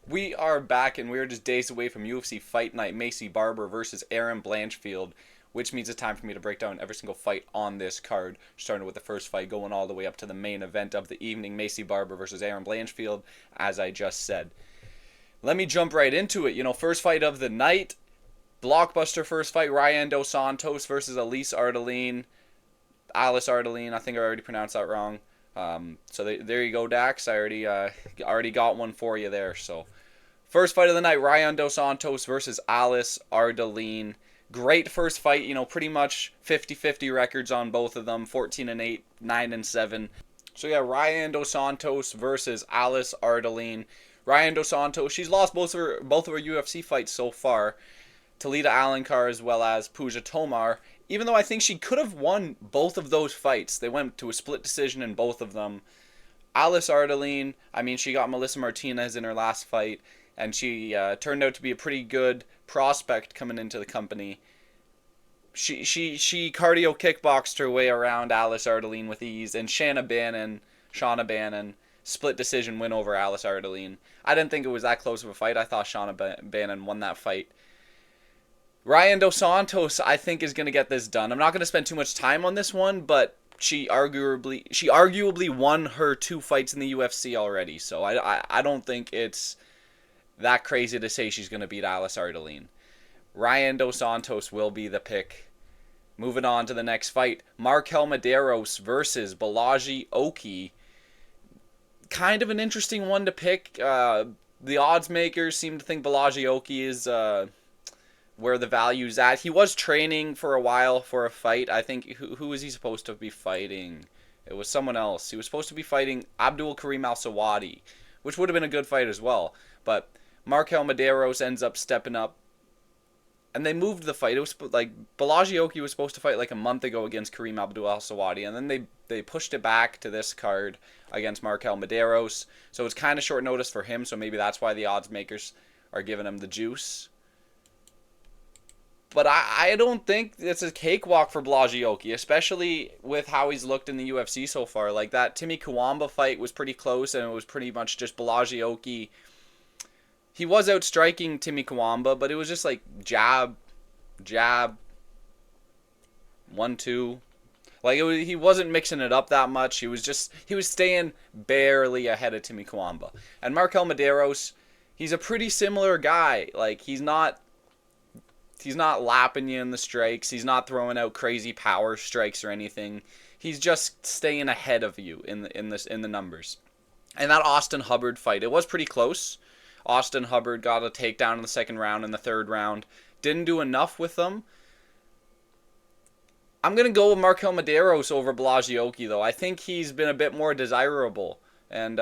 We are back, and we're just days away from UFC Fight Night. Macy Barber versus Aaron Blanchfield, which means it's time for me to break down every single fight on this card, starting with the first fight, going all the way up to the main event of the evening, Macy Barber versus Aaron Blanchfield, as I just said. Let me jump right into it. First fight of the night, blockbuster first fight, Rayanne dos Santos versus Ardelean. Alice Ardelean, I think I already pronounced that wrong. There you go, Dax. I already got one for you there. So, first fight of the night, Rayanne dos Santos versus Alice Ardelean. Great first fight. Pretty much 50-50 records on both of them. 14-8, 9-7. So yeah, Rayanne dos Santos versus Alice Ardelean. Rayanne dos Santos, she's lost both of her UFC fights so far. Talita Alankar as well as Pooja Tomar. Even though I think she could have won both of those fights. They went to a split decision in both of them. Alice Ardelean, she got Melissa Martinez in her last fight, and she turned out to be a pretty good prospect coming into the company. She cardio kickboxed her way around Alice Ardelean with ease, and Shauna Bannon, split decision win over Alice Ardelean. I didn't think it was that close of a fight. I thought Shauna Bannon won that fight. Rayanne dos Santos, I think, is going to get this done. I'm not going to spend too much time on this one, but she arguably won her 2 fights in the UFC already, so I don't think it's that crazy to say she's going to beat Alice Ardelean. Rayanne dos Santos will be the pick. Moving on to the next fight, Marquel Mederos versus Bolaji Oki. Kind of an interesting one to pick. The odds makers seem to think Bolaji Oki is where the value's at. He was training for a while for a fight. I think, who was he supposed to be fighting? It was someone else. He was supposed to be fighting Abdul Karim Al-Sawadi, which would have been a good fight as well. But Marquel Mederos ends up stepping up, and they moved the fight. It was like Bolaji Oki was supposed to fight like a month ago against Karim Abdul Al-Sawadi, and then they pushed it back to this card against Marquel Mederos. So it's kind of short notice for him, so maybe that's why the odds makers are giving him the juice. But I don't think it's a cakewalk for Bolaji Oki, especially with how he's looked in the UFC so far. Like, that Timmy Kawamba fight was pretty close, and it was pretty much just Bolaji Oki. He was outstriking Timmy Kawamba, but it was just like jab, 1-2. Like, he wasn't mixing it up that much. He was staying barely ahead of Timmy Kawamba. And Marquel Mederos, he's a pretty similar guy. Like, he's not lapping you in the strikes. He's not throwing out crazy power strikes or anything. He's just staying ahead of you in the numbers. And that Austin Hubbard fight, it was pretty close. Austin Hubbard got a takedown in the second round and the third round. Didn't do enough with them. I'm going to go with Marquel Mederos over Bolaji Oki, though. I think he's been a bit more desirable. And,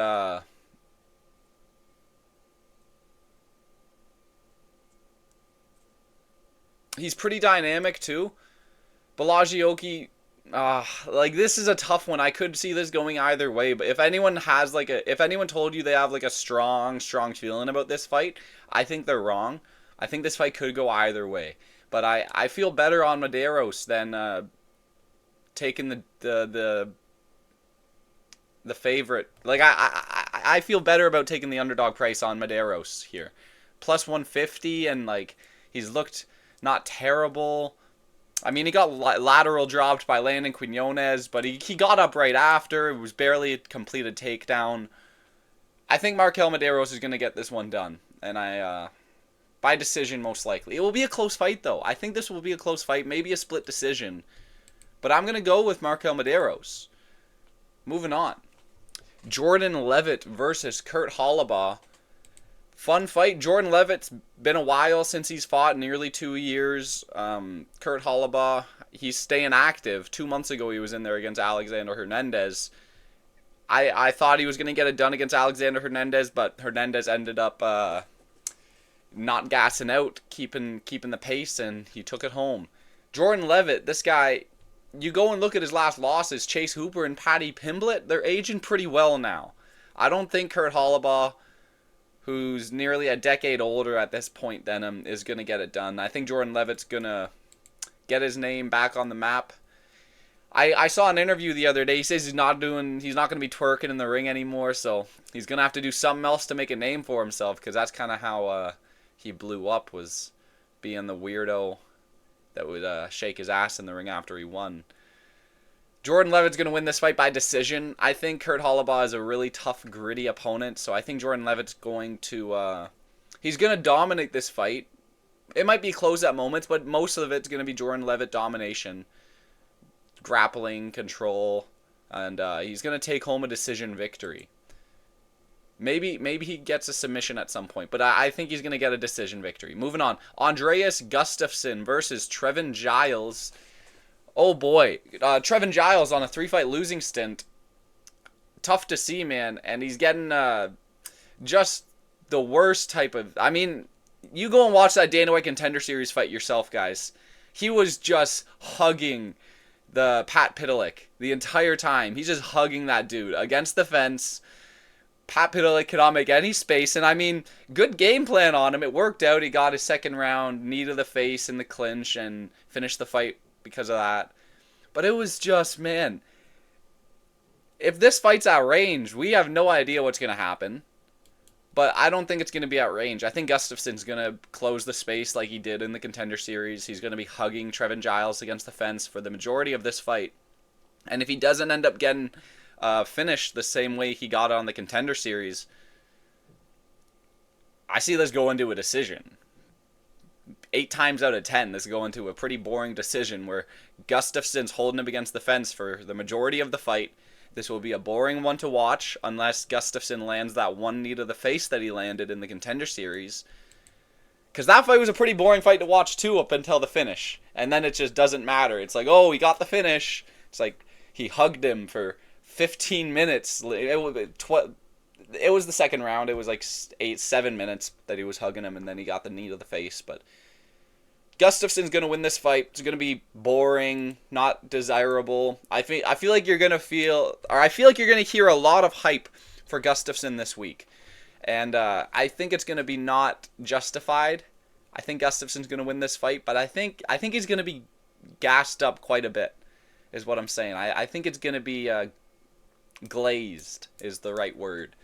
he's pretty dynamic, too. Bolaji Oki, this is a tough one. I could see this going either way, but if anyone told you they have like a strong feeling about this fight, I think they're wrong. I think this fight could go either way. But I feel better on Mederos than taking the favorite. Like, I feel better about taking the underdog price on Mederos here. Plus 150, and like, he's looked not terrible. He got lateral dropped by Landon Quinones, but he got up right after. It was barely a completed takedown. I think Marquel Mederos is going to get this one done, and by decision most likely. It will be a close fight, though. I think this will be a close fight, maybe a split decision. But I'm going to go with Marquel Mederos. Moving on. Jordan Leavitt versus Kurt Holobaugh. Fun fight. Jordan Leavitt's been a while since he's fought, nearly 2 years. Kurt Holobaugh, he's staying active. 2 months ago he was in there against Alexander Hernandez. I thought he was going to get it done against Alexander Hernandez, but Hernandez ended up not gassing out, keeping the pace, and he took it home. Jordan Leavitt, this guy, you go and look at his last losses, Chase Hooper and Paddy Pimblett, they're aging pretty well now. I don't think Kurt Holobaugh, who's nearly a decade older at this point than him, is going to get it done. I think Jordan Leavitt's going to get his name back on the map. I saw an interview the other day. He says he's not going to be twerking in the ring anymore, so he's going to have to do something else to make a name for himself, because that's kind of how he blew up, was being the weirdo that would shake his ass in the ring after he won. Jordan Levitt's going to win this fight by decision. I think Kurt Holobaugh is a really tough, gritty opponent, so I think Jordan Levitt's going to he's going to dominate this fight. It might be close at moments, but most of it's going to be Jordan Levitt domination. Grappling, control, and he's going to take home a decision victory. Maybe he gets a submission at some point, but I think he's going to get a decision victory. Moving on. Andreas Gustafson versus Trevin Giles. Oh boy. Trevin Giles on a 3-fight losing stint. Tough to see, man, and he's getting just the worst type of... I mean, you go and watch that Dana White Contender Series fight yourself, guys. He was just hugging the Pat Pitalik the entire time. He's just hugging that dude against the fence. Pat Pitalik could not make any space, and I mean, good game plan on him. It worked out. He got his second round, knee to the face in the clinch, and finished the fight because of that. But it was just, man, if this fight's at range, we have no idea what's going to happen. But I don't think it's going to be at range. I think Gustafson's going to close the space like he did in the Contender Series. He's going to be hugging Trevin Giles against the fence for the majority of this fight. And if he doesn't end up getting finished the same way he got on the Contender Series, I see this going to a decision. 8 times out of 10, this is going to a pretty boring decision where Gustafson's holding him against the fence for the majority of the fight. This will be a boring one to watch unless Gustafson lands that one knee to the face that he landed in the Contender Series. Because that fight was a pretty boring fight to watch too up until the finish. And then it just doesn't matter. It's like, oh, he got the finish. It's like he hugged him for 15 minutes. It was the second round. It was like 7 minutes that he was hugging him, and then he got the knee to the face. But Gustafson's going to win this fight. It's going to be boring, not desirable. I feel like you're going to hear a lot of hype for Gustafson this week. And I think it's going to be not justified. I think Gustafson's going to win this fight, but I think he's going to be gassed up quite a bit, is what I'm saying. I think it's going to be glazed is the right word.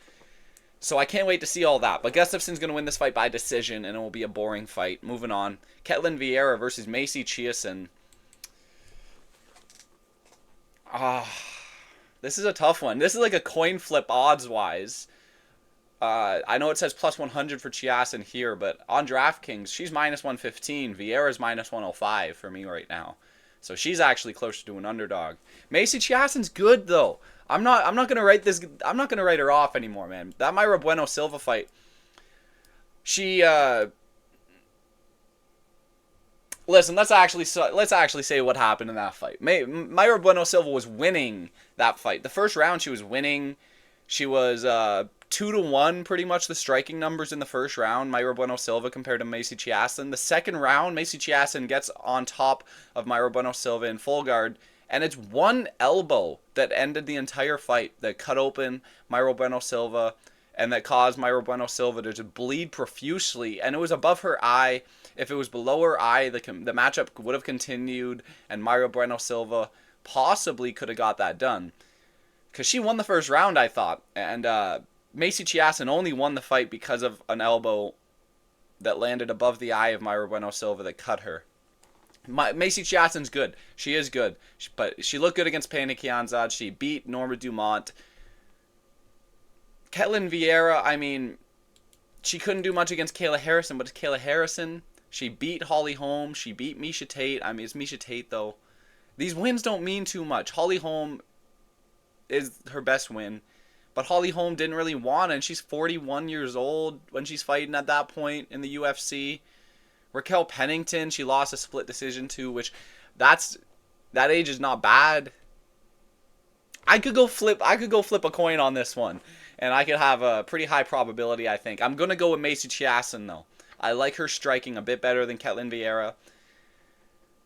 So I can't wait to see all that. But Gustafson's going to win this fight by decision, and it will be a boring fight. Moving on. Ketlen Viera versus Macy Chiasson. This is a tough one. This is like a coin flip odds-wise. I know it says plus 100 for Chiasson here, but on DraftKings, she's minus 115. Viera's minus 105 for me right now. So she's actually closer to an underdog. Macy Chiasson's good, though. I'm not gonna write her off anymore, man. That Mayra Bueno Silva fight, she listen. Let's actually say what happened in that fight. Mayra Bueno Silva was winning that fight. The first round she was winning. She was 2-1, pretty much the striking numbers in the first round. Mayra Bueno Silva compared to Macy Chiasson. The second round, Macy Chiasson gets on top of Mayra Bueno Silva in full guard. And it's one elbow that ended the entire fight, that cut open Mayra Bueno Silva, and that caused Mayra Bueno Silva to just bleed profusely. And it was above her eye. If it was below her eye, the matchup would have continued, and Mayra Bueno Silva possibly could have got that done. Because she won the first round, I thought. And Macy Chiasson only won the fight because of an elbow that landed above the eye of Mayra Bueno Silva that cut her. Macy Chiasson's good. She is good. But she looked good against Pannie Kianzad. She beat Norma Dumont. Ketlen Viera, I mean, she couldn't do much against Kayla Harrison, but it's Kayla Harrison. She beat Holly Holm. She beat Miesha Tate. I mean, it's Miesha Tate, though. These wins don't mean too much. Holly Holm is her best win. But Holly Holm didn't really want it, and she's 41 years old when she's fighting at that point in the UFC. Raquel Pennington, she lost a split decision to, which that age is not bad. I could go flip a coin on this one, and I could have a pretty high probability, I think. I'm going to go with Macy Chiasson, though. I like her striking a bit better than Ketlen Viera.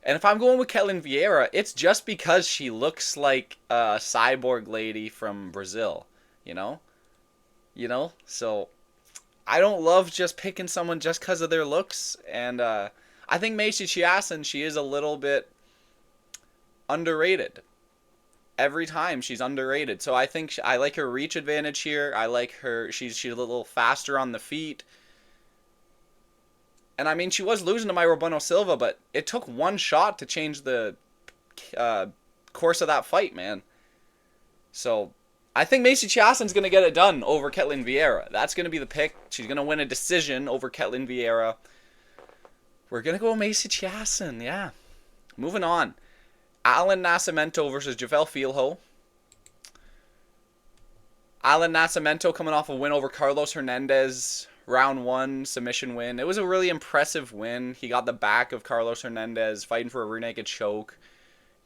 And if I'm going with Ketlen Viera, it's just because she looks like a cyborg lady from Brazil, you know? So I don't love just picking someone just because of their looks. And I think Macy Chiasson, she is a little bit underrated. every time she's underrated. So I think I like her reach advantage here. I like her. She's a little faster on the feet. And I mean, she was losing to Mayra Bueno Silva, but it took one shot to change the course of that fight, man. So I think Macy Chiasson's going to get it done over Ketlen Viera. That's going to be the pick. She's going to win a decision over Ketlen Viera. We're going to go Macy Chiasson, yeah. Moving on. Allan Nascimento versus Jafel Filho. Allan Nascimento coming off a win over Carlos Hernandez. Round 1 submission win. It was a really impressive win. He got the back of Carlos Hernandez fighting for a rear naked choke.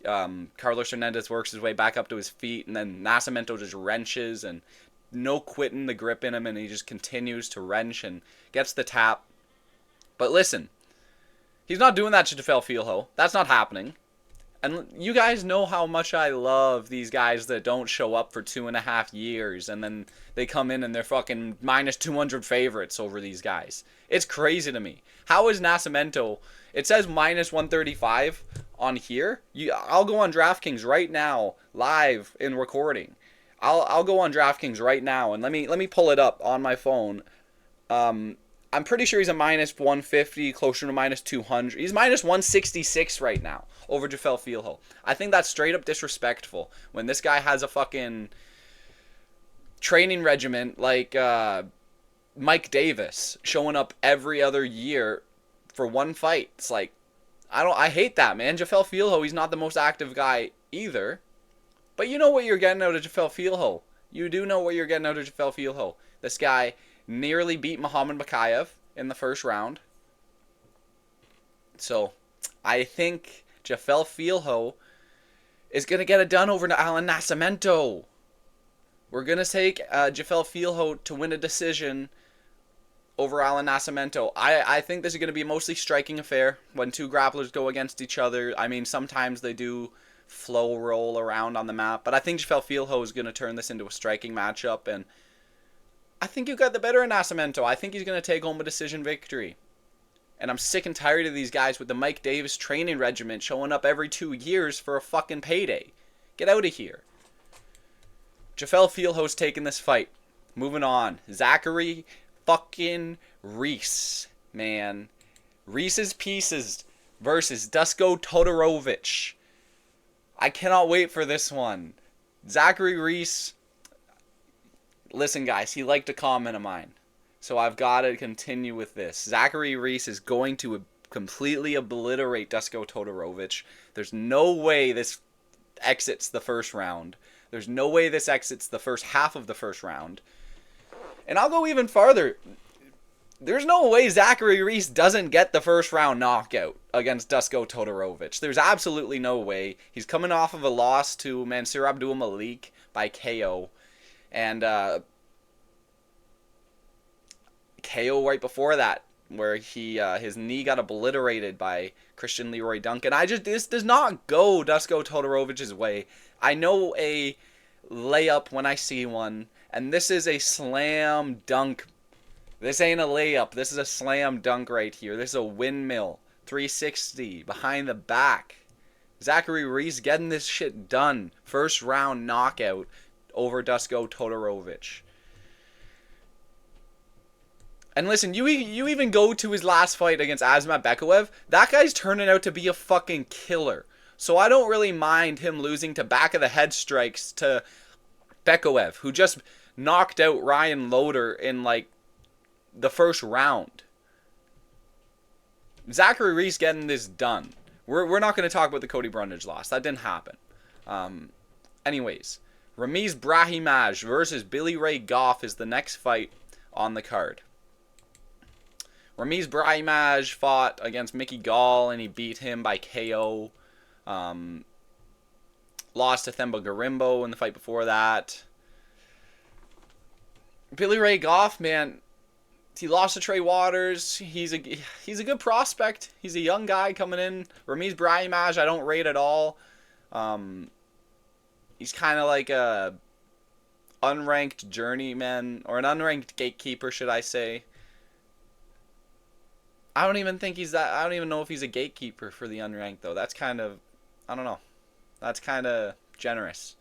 Carlos Hernandez works his way back up to his feet, and then Nascimento just wrenches and no quitting the grip in him, and he just continues to wrench and gets the tap. But listen, he's not doing that to Jafel Filho. That's not happening. And you guys know how much I love these guys that don't show up for 2.5 years and then they come in and they're fucking minus 200 favorites over these guys. It's crazy to me. How is Nascimento? It says minus 135 on here. I'll go on DraftKings right now, live in recording. I'll go on DraftKings right now and let me pull it up on my phone. I'm pretty sure he's a minus 150, closer to minus 200. He's minus 166 right now over Jafel Filho. I think that's straight up disrespectful when this guy has a fucking training regimen like Mike Davis showing up every other year for one fight. It's like, I hate that, man. Jafel Filho, he's not the most active guy either. But you know what you're getting out of Jafel Filho. You do know what you're getting out of Jafel Filho. This guy nearly beat Muhammad Makayev in the first round. So, I think Jafel Filho is going to get it done over to Allan Nascimento. We're going to take Jafel Filho to win a decision over Allan Nascimento. I think this is going to be a mostly striking affair when two grapplers go against each other. I mean, sometimes they do flow roll around on the map, but I think Jafel Filho is going to turn this into a striking matchup, and I think you got the better of Nascimento. I think he's going to take home a decision victory. And I'm sick and tired of these guys with the Mike Davis training regimen showing up every 2 years for a fucking payday. Get out of here. Jafel Filho's taking this fight. Moving on. Zachary fucking Reese. Man. Reese's Pieces versus Dusko Todorovic. I cannot wait for this one. Zachary Reese. Listen, guys, he liked a comment of mine. So I've got to continue with this. Zachary Reese is going to completely obliterate Dusko Todorovic. There's no way this exits the first round. There's no way this exits the first half of the first round. And I'll go even farther. There's no way Zachary Reese doesn't get the first round knockout against Dusko Todorovic. There's absolutely no way. He's coming off of a loss to Mansour Abdul Malik by KO. And KO right before that, where he his knee got obliterated by Christian Leroy Duncan. This does not go Dusko Todorovic's way. I know a layup when I see one, and this is a slam dunk. This ain't a layup. This is a slam dunk right here. This is a windmill 360 behind the back. Zachary Reese getting this shit done. First round knockout over Dusko Todorovic. And listen, you even go to his last fight against Asmat Bekaev. That guy's turning out to be a fucking killer. So I don't really mind him losing to back of the head strikes to Bekaev, who just knocked out Ryan Loder in like the first round. Zachary Reese getting this done. We're not going to talk about the Cody Brundage loss. That didn't happen. Anyways, Ramiz Brahimaj versus Billy Ray Goff is the next fight on the card. Ramiz Brahimaj fought against Mickey Gall and he beat him by KO. Lost to Themba Garimbo in the fight before that. Billy Ray Goff, man, he lost to Trey Waters. He's a good prospect. He's a young guy coming in. Ramiz Brahimaj, I don't rate at all. He's kind of like a unranked journeyman, or an unranked gatekeeper, should I say. I don't even know if he's a gatekeeper for the unranked, though. That's kind of, I don't know. That's kind of generous.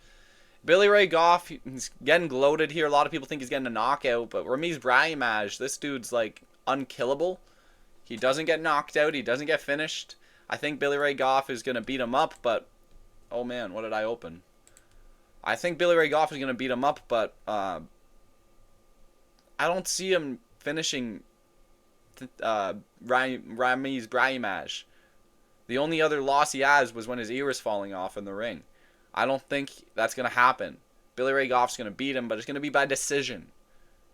Billy Ray Goff, he's getting gloated here. A lot of people think he's getting a knockout, but Ramiz Brahimaj, this dude's like unkillable. He doesn't get knocked out. He doesn't get finished. I think Billy Ray Goff is going to beat him up, but... Oh, man, what did I open? I think Billy Ray Goff is going to beat him up, but I don't see him finishing Ramiz Brahimaj. The only other loss he has was when his ear was falling off in the ring. I don't think that's going to happen. Billy Ray Goff's going to beat him, but it's going to be by decision.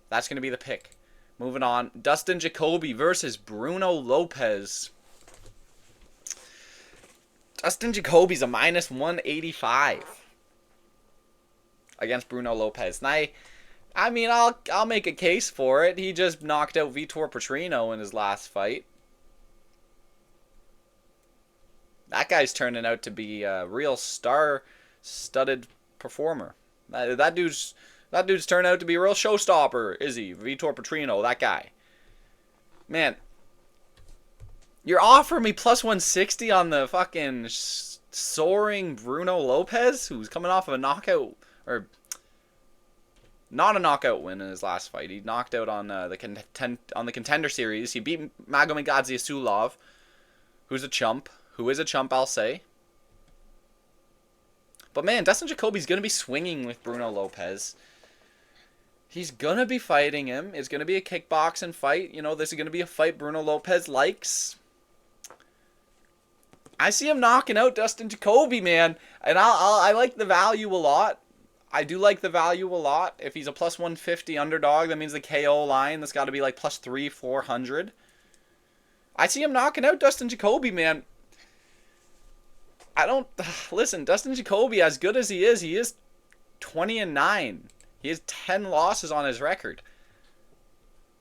That's going to be the pick. Moving on. Dustin Jacoby versus Bruno Lopez. Dustin Jacoby's a minus 185 against Bruno Lopez. And I mean, I'll make a case for it. He just knocked out Vitor Petrino in his last fight. That guy's turning out to be a real star-studded performer. That dude's turned out to be a real showstopper, is he? Vitor Petrino, that guy. Man, you're offering me plus 160 on the fucking soaring Bruno Lopez, who's coming off of a knockout, or not a knockout win in his last fight. He knocked out on the Contender Series. He beat Magomedgadze who's a chump. Who is a chump, I'll say. But man, Dustin Jacoby's going to be swinging with Bruno Lopez. He's going to be fighting him. It's going to be a kickboxing fight. You know, this is going to be a fight Bruno Lopez likes. I see him knocking out Dustin Jacoby, man. And I like the value a lot. I do like the value a lot. If he's a plus 150 underdog, that means the KO line, that's got to be like plus 400. I see him knocking out Dustin Jacoby, man. Listen, Dustin Jacoby, as good as he is 20-9. He has 10 losses on his record.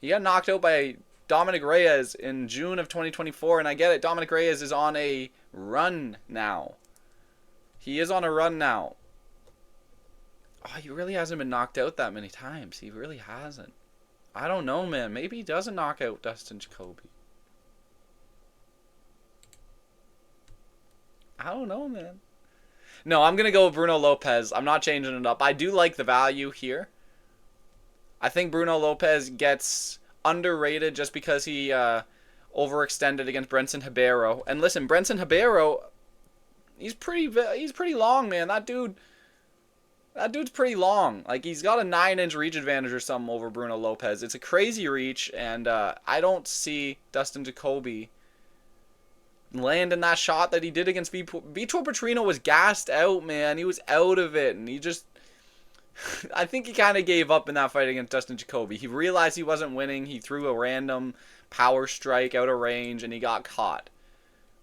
He got knocked out by Dominic Reyes in June of 2024, and I get it. Dominic Reyes is on a run now. He is on a run now. Oh, he really hasn't been knocked out that many times. He really hasn't. I don't know, man. Maybe he doesn't knock out Dustin Jacoby. I don't know, man. No, I'm going to go with Bruno Lopez. I'm not changing it up. I do like the value here. I think Bruno Lopez gets underrated just because he overextended against Brenson Ribeiro. And listen, Brenson Ribeiro, he's pretty long, man. That dude's pretty long. Like, he's got a 9-inch reach advantage or something over Bruno Lopez. It's a crazy reach, and I don't see Dustin Jacoby landing that shot that he did against Vitor Petrino. Was gassed out, man. He was out of it, and he just... I think he kind of gave up in that fight against Dustin Jacoby. He realized he wasn't winning. He threw a random power strike out of range, and he got caught.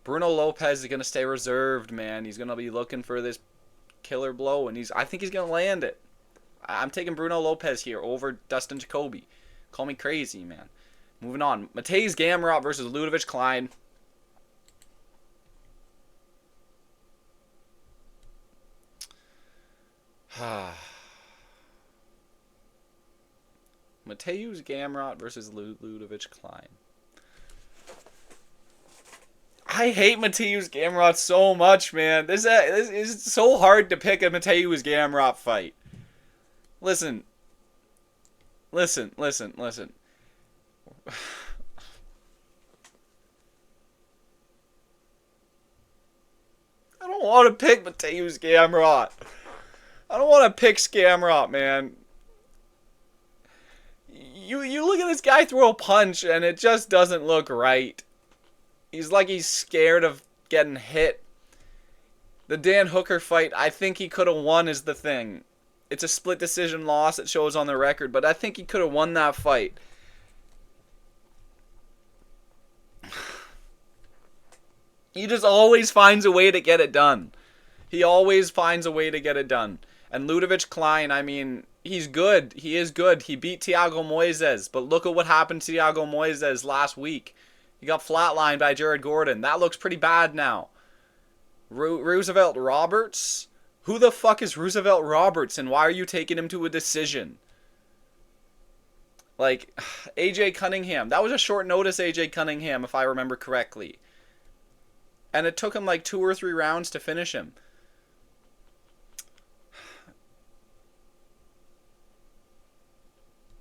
Bruno Lopez is going to stay reserved, man. He's going to be looking for this killer blow, and I think he's going to land it. I'm taking Bruno Lopez here over Dustin Jacoby. Call me crazy, man. Moving on. Mateusz Gamrot versus Ludovic Klein. Mateusz Gamrot versus Ludovic Klein. I hate Mateusz Gamrot so much, man. This is so hard to pick a Mateusz Gamrot fight. Listen. I don't want to pick Mateusz Gamrot. I don't want to pick Gamrot, man. You look at this guy throw a punch, and it just doesn't look right. He's like he's scared of getting hit. The Dan Hooker fight, I think he could have won is the thing. It's a split decision loss, it shows on the record, but I think he could have won that fight. He just always finds a way to get it done. He always finds a way to get it done. And Ludovic Klein, I mean, he's good. He is good. He beat Thiago Moises, but look at what happened to Thiago Moises last week. He got flatlined by Jared Gordon. That looks pretty bad now. Roosevelt Roberts? Who the fuck is Roosevelt Roberts, and why are you taking him to a decision? Like, AJ Cunningham. That was a short notice AJ Cunningham, if I remember correctly. And it took him like 2 or 3 rounds to finish him.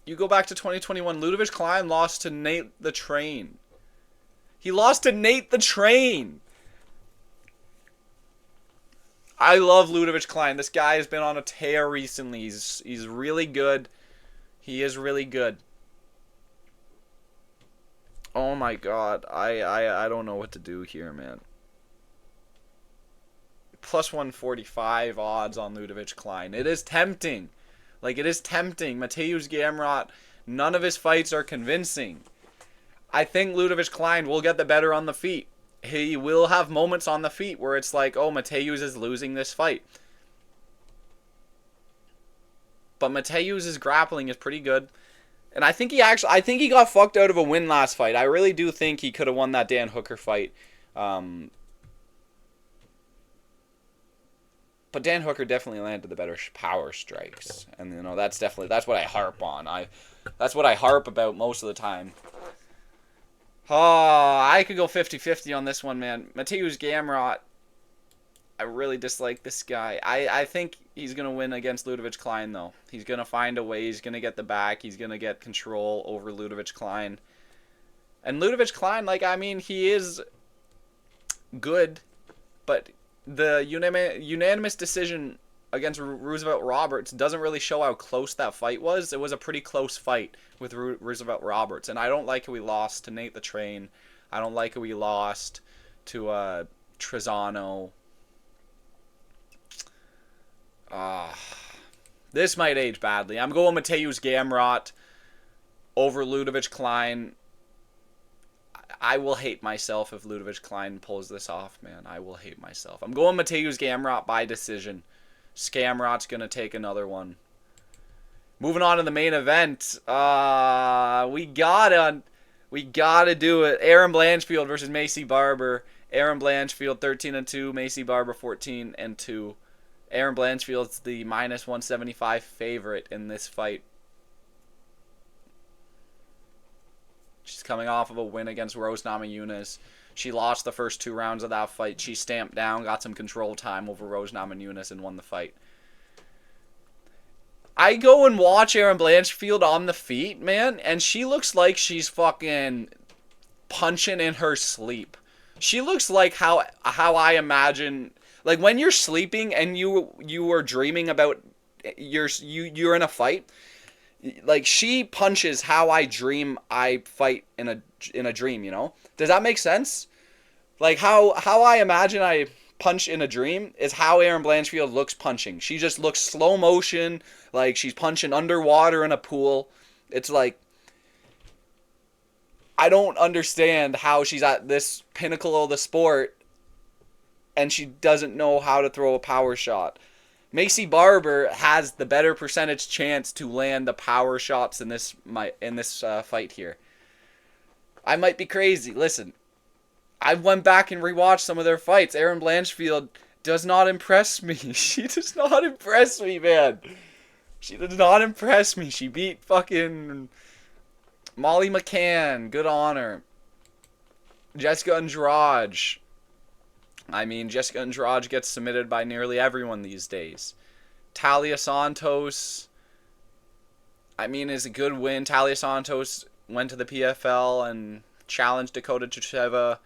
You go back to 2021. Ludovic Klein lost to Nate the Train. He lost to Nate the Train. I love Ludovic Klein. This guy has been on a tear recently. He's really good. He is really good. Oh my god. I don't know what to do here, man. Plus 145 odds on Ludovic Klein. It is tempting. Like, it is tempting. Mateusz Gamrot, none of his fights are convincing. I think Ludovic Klein will get the better on the feet. He will have moments on the feet where it's like, oh, Mateusz is losing this fight. But Mateusz's grappling is pretty good. And I think he got fucked out of a win last fight. I really do think he could have won that Dan Hooker fight. But Dan Hooker definitely landed the better power strikes. And, you know, that's what I harp on. That's what I harp about most of the time. Oh, I could go 50-50 on this one, man. Mateusz Gamrot, I really dislike this guy. I think he's going to win against Ludovic Klein, though. He's going to find a way. He's going to get the back. He's going to get control over Ludovic Klein. And Ludovic Klein, like, I mean, he is good, but the unanimous decision against Roosevelt Roberts doesn't really show how close that fight was. It was a pretty close fight with Roosevelt Roberts, and I don't like how he lost to Nate the Train. I don't like how he lost to Trezano. This might age badly. I'm going Mateusz Gamrot over Ludovic Klein. I will hate myself if Ludovic Klein pulls this off, man. I will hate myself. I'm going Mateusz Gamrot by decision. Scamrot's going to take another one. Moving on to the main event. We gotta do it. Aaron Blanchfield versus Macy Barber. Aaron Blanchfield 13-2, Macy Barber 14-2. Aaron Blanchfield's the minus 175 favorite in this fight. She's coming off of a win against Rose Namajunas. She lost the first 2 rounds of that fight. She stamped down, got some control time over Rose Namajunas, and won the fight. I go and watch Aaron Blanchfield on the feet, man, and she looks like she's fucking punching in her sleep. She looks like how I imagine, like when you're sleeping and you are dreaming about you're in a fight. Like, she punches how I dream I fight in a dream, you know? Does that make sense? Like, how I imagine I punch in a dream is how Aaron Blanchfield looks punching. She just looks slow motion, like she's punching underwater in a pool. It's like, I don't understand how she's at this pinnacle of the sport and she doesn't know how to throw a power shot. Macy Barber has the better percentage chance to land the power shots in this fight here. I might be crazy. Listen, I went back and rewatched some of their fights. Aaron Blanchfield does not impress me. She does not impress me, man. She does not impress me. She beat fucking Molly McCann. Good on her. Jessica Andrade. I mean, Jessica Andrade gets submitted by nearly everyone these days. Talia Santos, I mean, is a good win. Talia Santos went to the PFL and challenged Dakota Chicheva.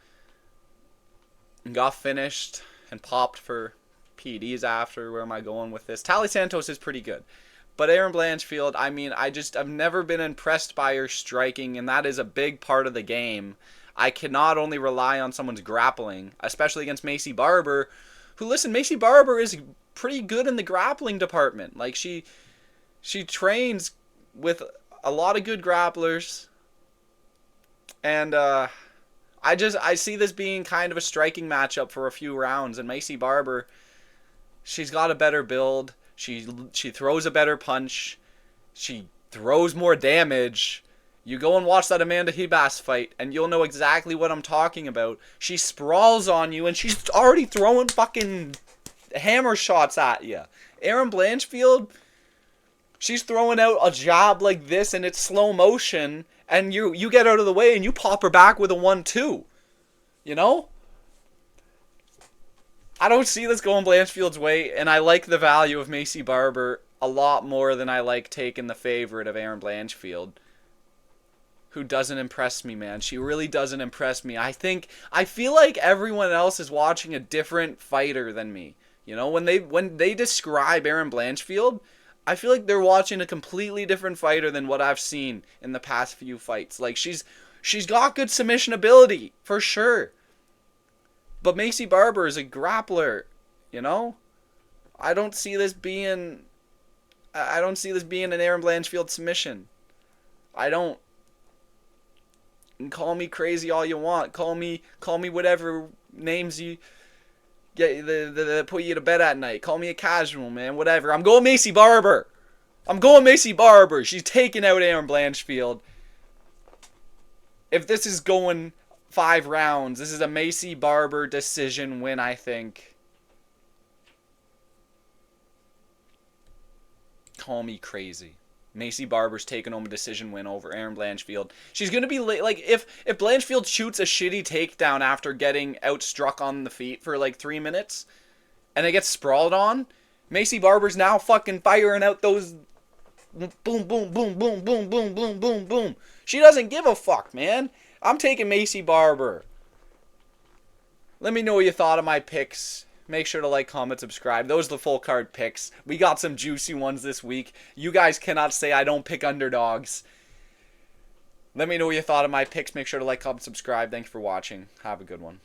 Goff finished and popped for PEDs after. Where am I going with this? Talia Santos is pretty good. But Aaron Blanchfield, I mean, I've never been impressed by her striking, and that is a big part of the game. I cannot only rely on someone's grappling, especially against Macy Barber, who, listen, Macy Barber is pretty good in the grappling department. Like, she trains with a lot of good grapplers, and I see this being kind of a striking matchup for a few rounds. And Macy Barber, she's got a better build. She throws a better punch. She throws more damage. You go and watch that Amanda Hebas fight, and you'll know exactly what I'm talking about. She sprawls on you, and she's already throwing fucking hammer shots at you. Aaron Blanchfield, she's throwing out a jab like this, and it's slow motion, and you get out of the way, and you pop her back with a 1-2. You know? I don't see this going Blanchfield's way, and I like the value of Macy Barber a lot more than I like taking the favorite of Erin Blanchfield, who doesn't impress me, man. She really doesn't impress me. I feel like everyone else is watching a different fighter than me. You know, when they describe Erin Blanchfield, I feel like they're watching a completely different fighter than what I've seen in the past few fights. Like, she's got good submission ability, for sure. But Macy Barber is a grappler, you know? I don't see this being an Erin Blanchfield submission. I don't. And call me crazy all you want. Call me whatever names you get that put you to bed at night. Call me a casual, man. Whatever. I'm going Macy Barber. She's taking out Erin Blanchfield. If this is going 5 rounds, this is a Macy Barber decision win, I think. Call me crazy. Macy Barber's taking home a decision win over Erin Blanchfield. She's going to be late. Like, if Blanchfield shoots a shitty takedown after getting outstruck on the feet for like 3 minutes and it gets sprawled on, Macy Barber's now fucking firing out those boom, boom, boom, boom, boom, boom, boom, boom, boom. She doesn't give a fuck, man. I'm taking Macy Barber. Let me know what you thought of my picks. Make sure to like, comment, subscribe. Those are the full card picks. We got some juicy ones this week. You guys cannot say I don't pick underdogs. Let me know what you thought of my picks. Make sure to like, comment, subscribe. Thanks for watching. Have a good one.